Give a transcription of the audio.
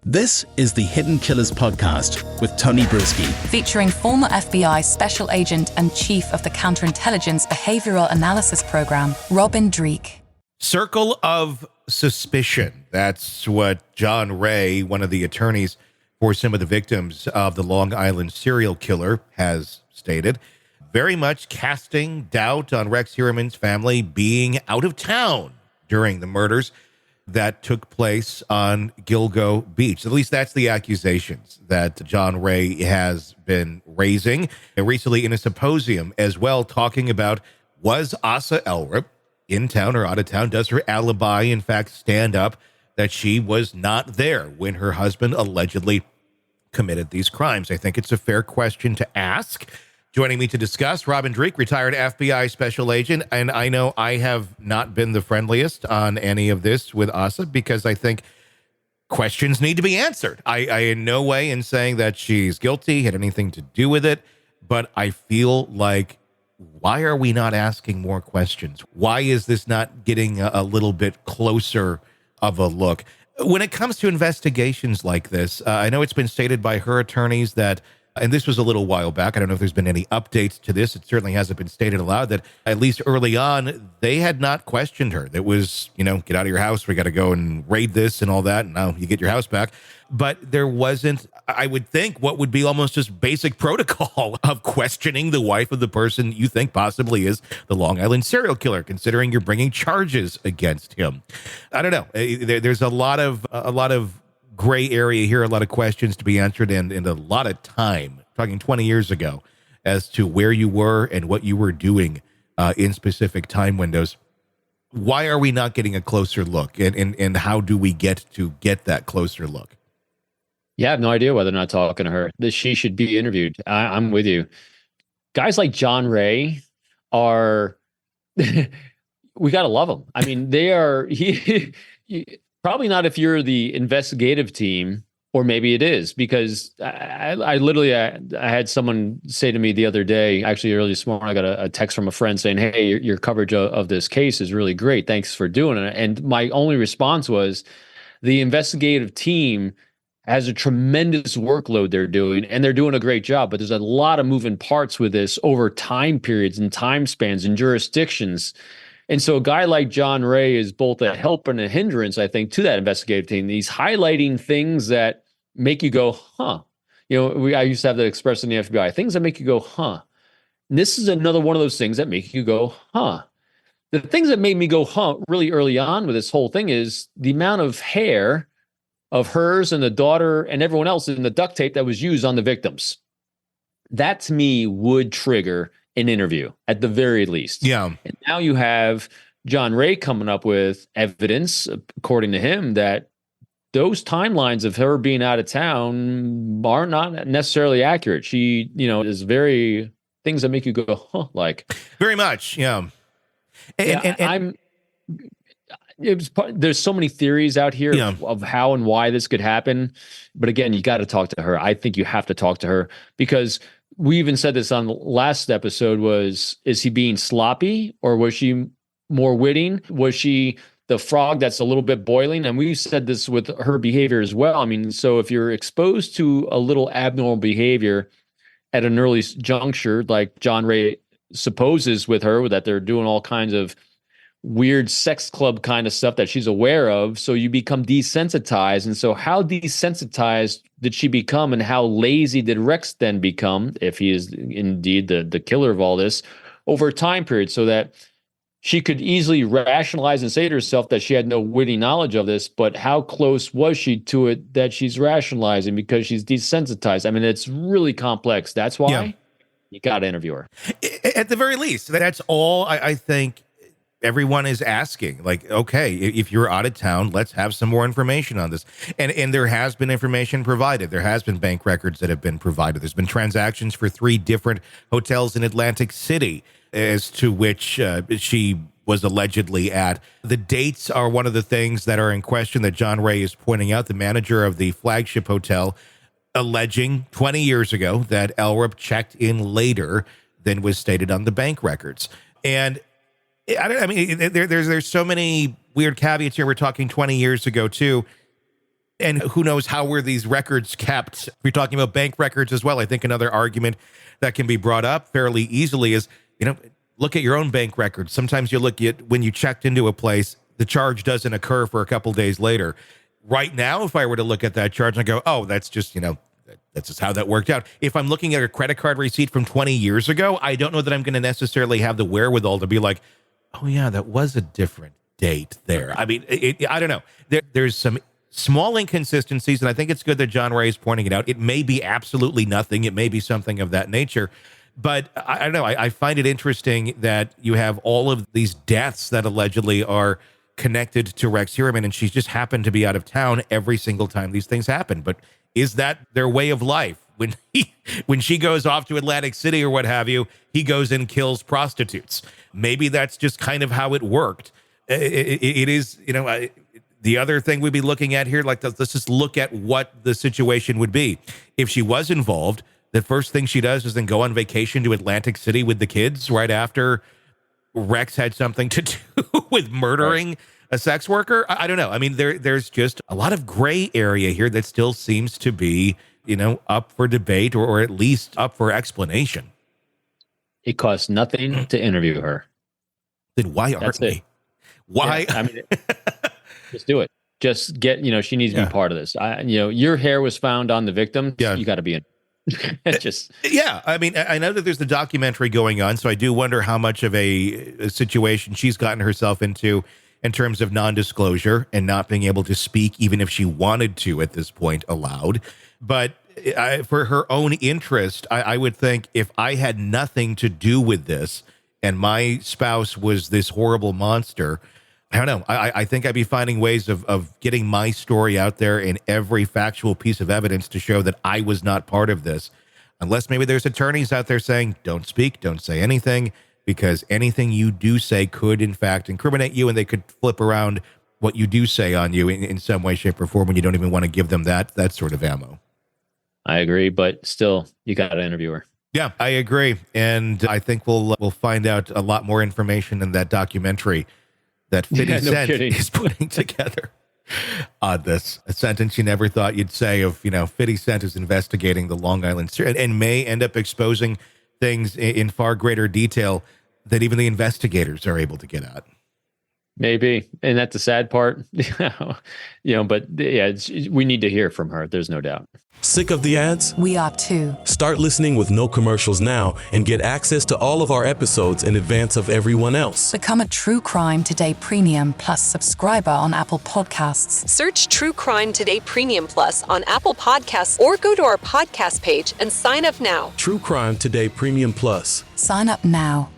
This is the Hidden Killers podcast with Tony Brueski, featuring former FBI Special Agent and Chief of the Counterintelligence Behavioral Analysis Program, Robin Dreeke. Circle of suspicion. That's what John Ray, one of the attorneys for some of the victims of the Long Island serial killer, has stated. Very much casting doubt on Rex Heuermann's family being out of town during the murders that took place on Gilgo Beach. At least that's the accusations that John Ray has been raising. And recently in a symposium as well, talking about, was Asa Ellerup in town or out of town? Does her alibi, in fact, stand up that she was not there when her husband allegedly committed these crimes? I think it's a fair question to ask. Joining me to discuss, Robin Dreeke, retired FBI special agent. And I know I have not been the friendliest on any of this with Asa because I think questions need to be answered. I in no way in saying that she's guilty, had anything to do with it, but I feel like, why are we not asking more questions? Why is this not getting a little bit closer of a look? When it comes to investigations like this, I know it's been stated by her attorneys that, and this was a little while back, I don't know if there's been any updates to this. It certainly hasn't been stated aloud that at least early on, they had not questioned her. It was, get out of your house. We got to go and raid this and all that. And now you get your house back. But there wasn't, I would think, what would be almost just basic protocol of questioning the wife of the person you think possibly is the Long Island serial killer, considering you're bringing charges against him. I don't know. There's a lot of gray area here, a lot of questions to be answered, and a lot of time, talking 20 years ago, as to where you were and what you were doing in specific time windows. Why are we not getting a closer look, and how do we get that closer look? Yeah, I have no idea whether or not talking to her. She should be interviewed. I'm with you. Guys like John Ray are, we got to love them. I mean, they are, probably not if you're the investigative team, or maybe it is, because I literally had someone say to me the other day, actually early this morning, I got a text from a friend saying, hey, your coverage of this case is really great. Thanks for doing it. And my only response was, the investigative team has a tremendous workload they're doing, and they're doing a great job, but there's a lot of moving parts with this over time periods and time spans and jurisdictions. And so a guy like John Ray is both a help and a hindrance, I think, to that investigative team. He's highlighting things that make you go, huh. I used to have that expression in the FBI, things that make you go, huh. And this is another one of those things that make you go, huh. The things that made me go, huh, really early on with this whole thing is the amount of hair of hers and the daughter and everyone else in the duct tape that was used on the victims. That, to me, would trigger an interview at the very least. Yeah. And now you have John Ray coming up with evidence, according to him, that those timelines of her being out of town are not necessarily accurate. She, is very things that make you go, huh, like. Very much, yeah. There's so many theories out here of how and why this could happen. But again, you got to talk to her. I think you have to talk to her, because we even said this on the last episode is he being sloppy, or was she more witting? Was she the frog that's a little bit boiling? And we said this with her behavior as well. I mean, so if you're exposed to a little abnormal behavior at an early juncture, like John Ray supposes with her, that they're doing all kinds of weird sex club kind of stuff that she's aware of, so you become desensitized. And so how desensitized did she become, and how lazy did Rex then become, if he is indeed the killer of all this, over a time period, so that she could easily rationalize and say to herself that she had no witty knowledge of this, but how close was she to it that she's rationalizing because she's desensitized? I mean, it's really complex. That's why you got to interview her. At the very least, that's all I think everyone is asking. Like, okay, if you're out of town, let's have some more information on this. And there has been information provided. There has been bank records that have been provided. There's been transactions for 3 different hotels in Atlantic City as to which she was allegedly at. The dates are one of the things that are in question that John Ray is pointing out. The manager of the flagship hotel alleging 20 years ago that Ellerup checked in later than was stated on the bank records. And there's so many weird caveats here. We're talking 20 years ago too. And who knows how were these records kept? If you're talking about bank records as well, I think another argument that can be brought up fairly easily is, look at your own bank records. Sometimes you look at when you checked into a place, the charge doesn't occur for a couple days later. Right now, if I were to look at that charge and go, oh, that's just, that's just how that worked out. If I'm looking at a credit card receipt from 20 years ago, I don't know that I'm going to necessarily have the wherewithal to be like, oh yeah, that was a different date there. I mean, I don't know. There's some small inconsistencies, and I think it's good that John Ray is pointing it out. It may be absolutely nothing. It may be something of that nature. But I don't know. I find it interesting that you have all of these deaths that allegedly are connected to Rex Heuermann, and she's just happened to be out of town every single time these things happen. But is that their way of life? When she goes off to Atlantic City or what have you, he goes and kills prostitutes. Maybe that's just kind of how it worked. It is, the other thing we'd be looking at here, like, let's just look at what the situation would be. If she was involved, the first thing she does is then go on vacation to Atlantic City with the kids right after Rex had something to do with murdering a sex worker. I don't know. I mean, there's just a lot of gray area here that still seems to be, up for debate or at least up for explanation. It costs nothing to interview her. Then why aren't we? Why? Yeah, I mean, just do it. Just get, she needs to be part of this. Your hair was found on the victim. Yeah. You got to be in. Just yeah. I mean, I know that there's the documentary going on, so I do wonder how much of a situation she's gotten herself into in terms of non-disclosure and not being able to speak, even if she wanted to at this point aloud. But for her own interest, I would think if I had nothing to do with this and my spouse was this horrible monster, I don't know. I think I'd be finding ways of getting my story out there in every factual piece of evidence to show that I was not part of this. Unless maybe there's attorneys out there saying, don't speak, don't say anything, because anything you do say could, in fact, incriminate you, and they could flip around what you do say on you in some way, shape, or form when you don't even want to give them that sort of ammo. I agree, but still, you got to interview her. Yeah, I agree. And I think we'll find out a lot more information in that documentary that 50 Cent is putting together on this. A sentence you never thought you'd say of, 50 Cent is investigating the Long Island serial and may end up exposing things in far greater detail that even the investigators are able to get at. Maybe. And that's the sad part, but yeah, we need to hear from her. There's no doubt. Sick of the ads? We are too. Start listening with no commercials now and get access to all of our episodes in advance of everyone else. Become a True Crime Today Premium Plus subscriber on Apple Podcasts. Search True Crime Today Premium Plus on Apple Podcasts or go to our podcast page and sign up now. True Crime Today Premium Plus. Sign up now.